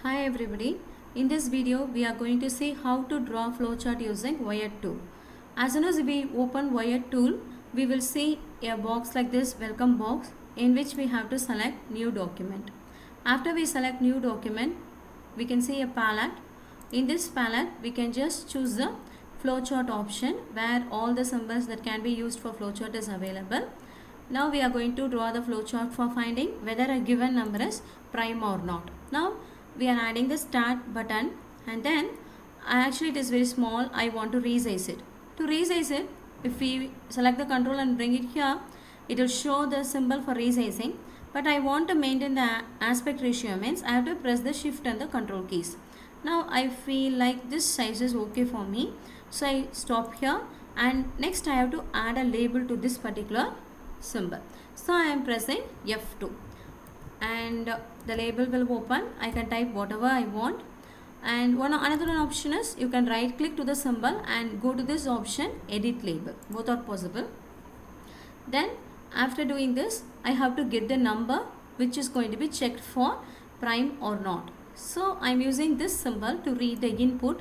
Hi everybody, in this video we are going to see how to draw flowchart using wire tool. As soon as we open wire tool, we will see a box like this, welcome box, in which we have to select new document. After we select new document, we can see a palette. In this palette, we can just choose the flowchart option where all the symbols that can be used for flowchart is available. Now we are going to draw the flowchart for finding whether a given number is prime or not. Now we are adding the start button, and then actually it is very small. I want to resize it. To resize it, if we select the control and bring it here, it will show the symbol for resizing. But I want to maintain the aspect ratio, means I have to press the shift and the control keys. Now I feel like this size is okay for me, so I stop here, and next I have to add a label to this particular symbol. So I am pressing F2 and the label will open. I can type whatever I want, and another option is you can right click to the symbol and go to this option, edit label. Both are possible. Then after doing this, I have to get the number which is going to be checked for prime or not. So I am using this symbol to read the input,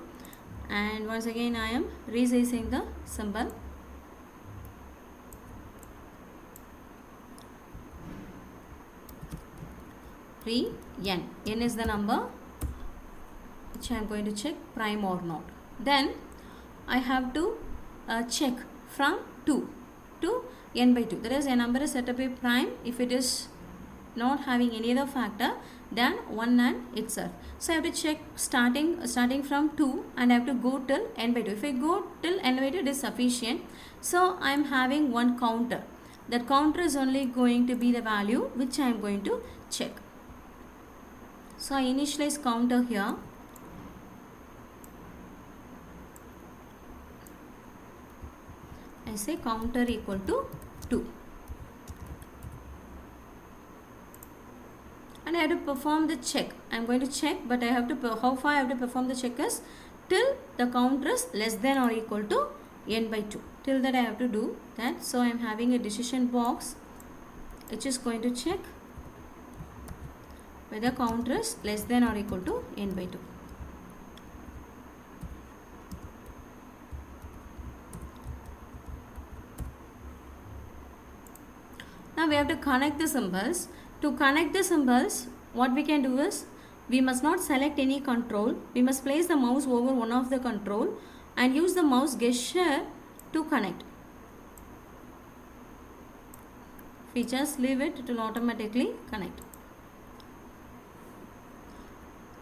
and once again I am resizing the symbol. N is the number which I am going to check prime or not. Then I have to check from 2 to n by 2. That is, a number is set to be prime if it is not having any other factor than 1 and itself. So I have to check starting from 2 and I have to go till n by 2. If I go till n by 2, it is sufficient. So I am having one counter. That counter is only going to be the value which I am going to check. So I initialize counter here. I say counter equal to 2. And I have to perform the check. I am going to check, but I have to, how far I have to perform the check is till the counter is less than or equal to n by 2. Till that I have to do that. So I am having a decision box which is going to check whether counter is less than or equal to n by 2. Now we have to connect the symbols. To connect the symbols, what we can do is, we must not select any control. We must place the mouse over one of the control and use the mouse gesture to connect. If we just leave it, it will automatically connect.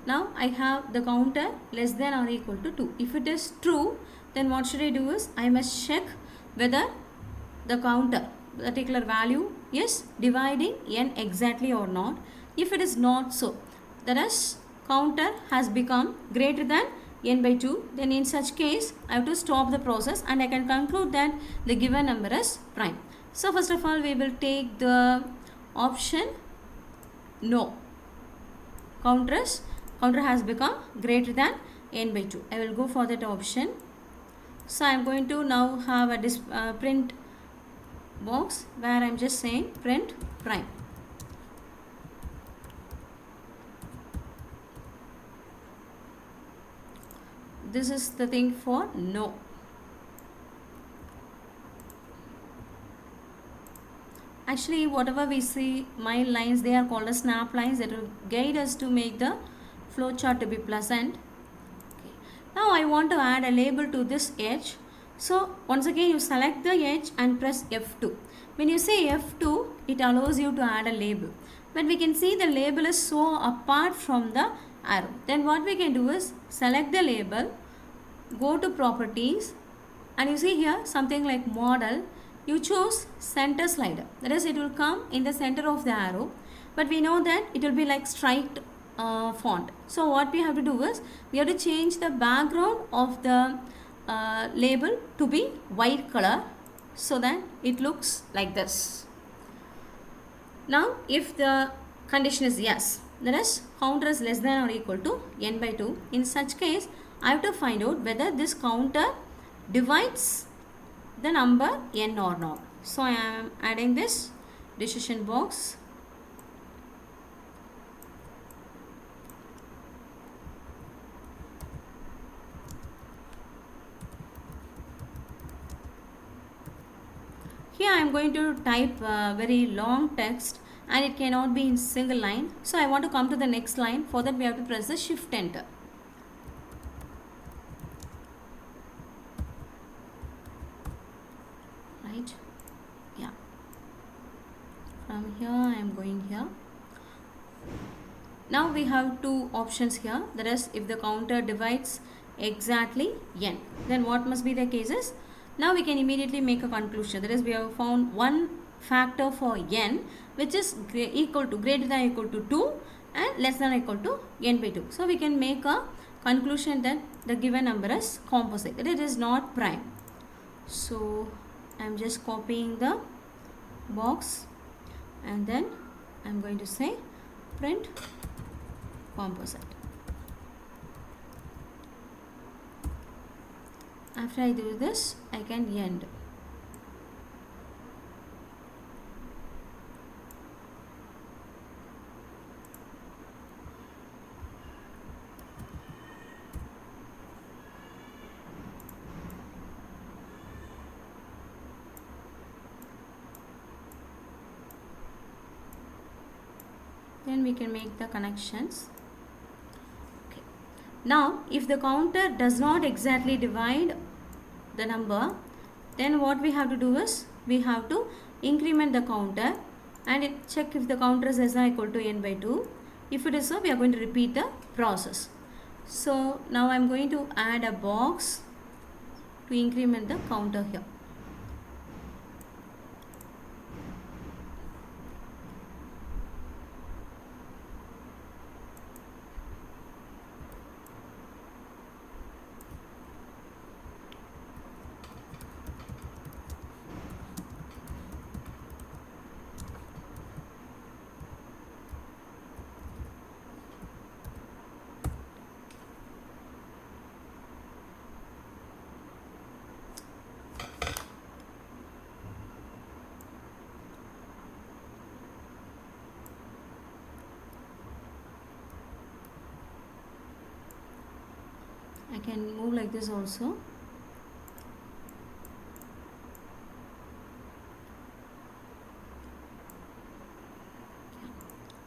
Now I have the counter less than or equal to 2. If it is true, then what should I do is, I must check whether the counter, particular value, is dividing n exactly or not. If it is not so, that is, counter has become greater than n by 2, then in such case I have to stop the process and I can conclude that the given number is prime. So first of all, we will take the option no. Counter has become greater than n by 2. I will go for that option. So I am going to now have a print box where I am just saying print prime. This is the thing for no. Actually, whatever we see, my lines, they are called as snap lines that will guide us to make the flowchart to be pleasant. Okay. Now I want to add a label to this edge. So once again you select the edge and press F2. When you say F2, it allows you to add a label. But we can see the label is so apart from the arrow. Then what we can do is select the label, go to properties, and you see here something like model. You choose center slider. That is, it will come in the center of the arrow. But we know that it will be like striped font. So what we have to do is, we have to change the background of the label to be white color so that it looks like this. Now if the condition is yes, that is, counter is less than or equal to n by 2, in such case I have to find out whether this counter divides the number n or not. So I am adding this decision box. Here I am going to type very long text and it cannot be in single line. So I want to come to the next line. For that we have to press the shift enter. Right? Yeah. From here I am going here. Now we have two options here. That is, if the counter divides exactly n, then what must be the cases? Now we can immediately make a conclusion. That is, we have found one factor for n which is equal to, greater than or equal to 2 and less than or equal to n by 2. So we can make a conclusion that the given number is composite, that it is not prime. So I am just copying the box and then I am going to say print composite. After I do this, I can end. Then we can make the connections. Okay. Now, if the counter does not exactly divide the number, then what we have to do is we have to increment the counter and check if the counter is less than or equal to n by 2. If it is so, we are going to repeat the process. So now I am going to add a box to increment the counter here. I can move like this also.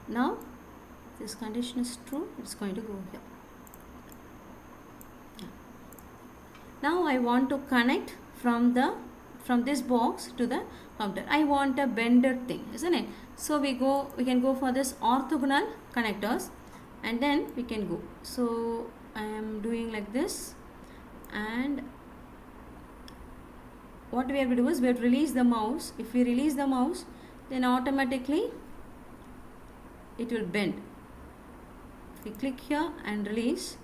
Now this condition is true, it's going to go here. Now I want to connect from this box to the counter. I want a bended thing, isn't it? So we can go for this orthogonal connectors and then we can go. So I am doing like this, and what we have to do is we have to release the mouse. If we release the mouse, then automatically it will bend. If we click here and release,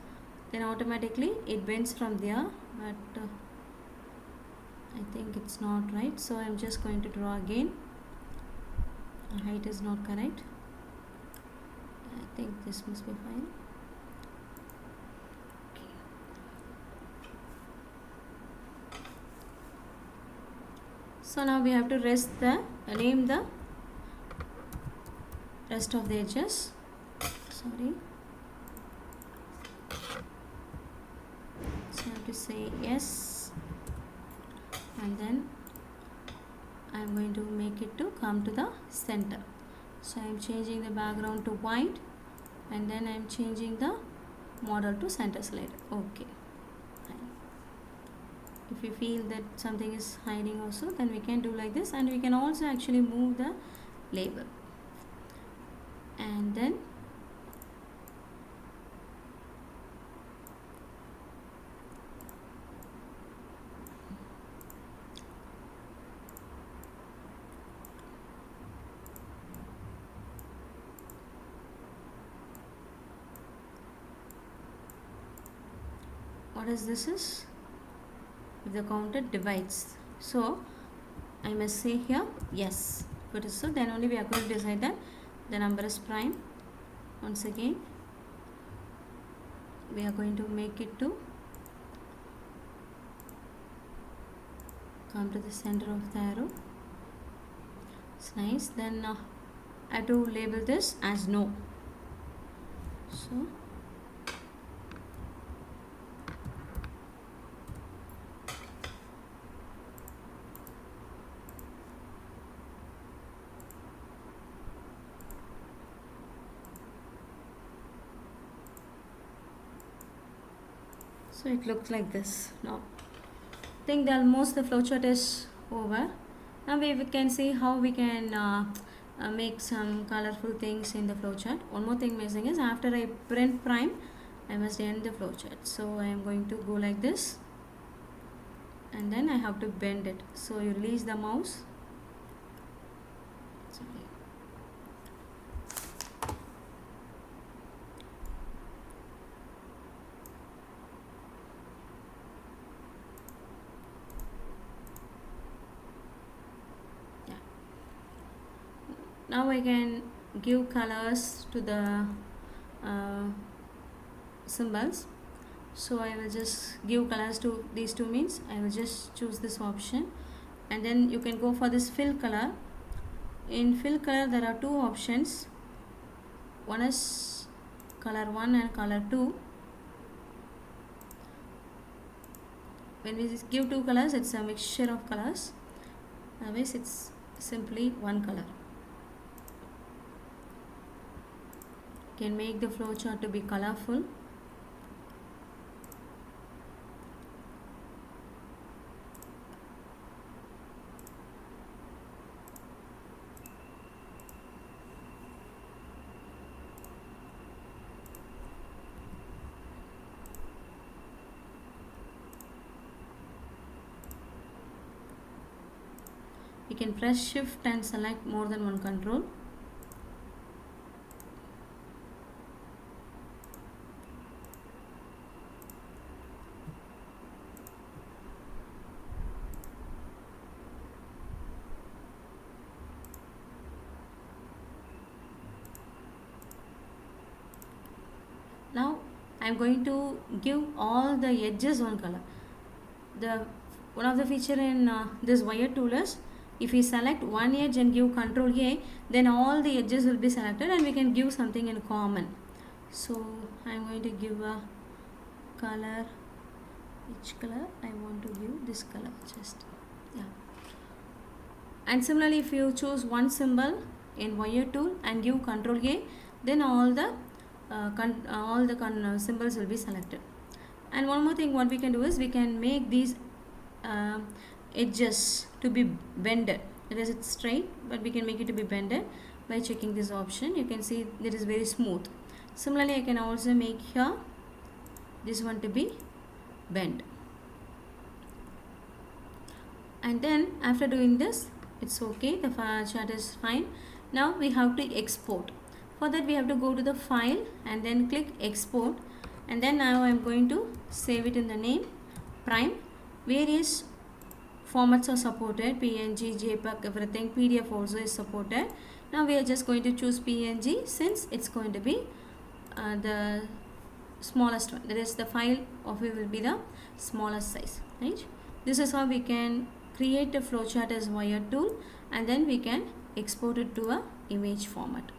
then automatically it bends from there, but I think it's not right, so I'm just going to draw again. The height is not correct. I think this must be fine. Okay. So now we have to name the rest of the edges. Sorry. So I have to say yes, and then I am going to make it to come to the center. So I am changing the background to white, and then I am changing the model to center slide. Okay. If you feel that something is hiding also, then we can do like this, and we can also actually move the label. And then what is this is if the counter divides. So I must say here yes. If it is so, then only we are going to decide that the number is prime. Once again we are going to make it to come to the center of the arrow. It's nice. Then I have to label this as no. So So it looks like this. Now I think that almost the flowchart is over. Now we can see how we can make some colorful things in the flowchart. One more thing missing is after I print prime, I must end the flowchart. So I am going to go like this, and then I have to bend it. So you release the mouse. Sorry. Now I can give colors to the symbols. So I will just give colors to these two means. I will just choose this option, and then you can go for this fill color. In fill color there are two options. One is color 1 and color 2. When we give two colors, it's a mixture of colors. Otherwise it's simply one color. Can make the flowchart to be colorful. You can press shift and select more than one control. Now I am going to give all the edges one color. One of the feature in this wire tool is if we select one edge and give Control A, then all the edges will be selected and we can give something in common. So I am going to give a color. Which color I want to give? This color, just And similarly, if you choose one symbol in wire tool and give Control A, then all the symbols will be selected. And one more thing what we can do is we can make these edges to be bended. Because it's straight, but we can make it to be bended by checking this option. You can see it is very smooth. Similarly, I can also make here this one to be bent. And then after doing this, it's okay, the chart is fine. Now we have to export. For that we have to go to the file and then click export, and then now I am going to save it in the name prime. Various formats are supported, PNG, JPEG, everything. PDF also is supported. Now we are just going to choose PNG since it's going to be the smallest one, that is the file of it will be the smallest size, right? This is how we can create a flowchart as wire tool, and then we can export it to a image format.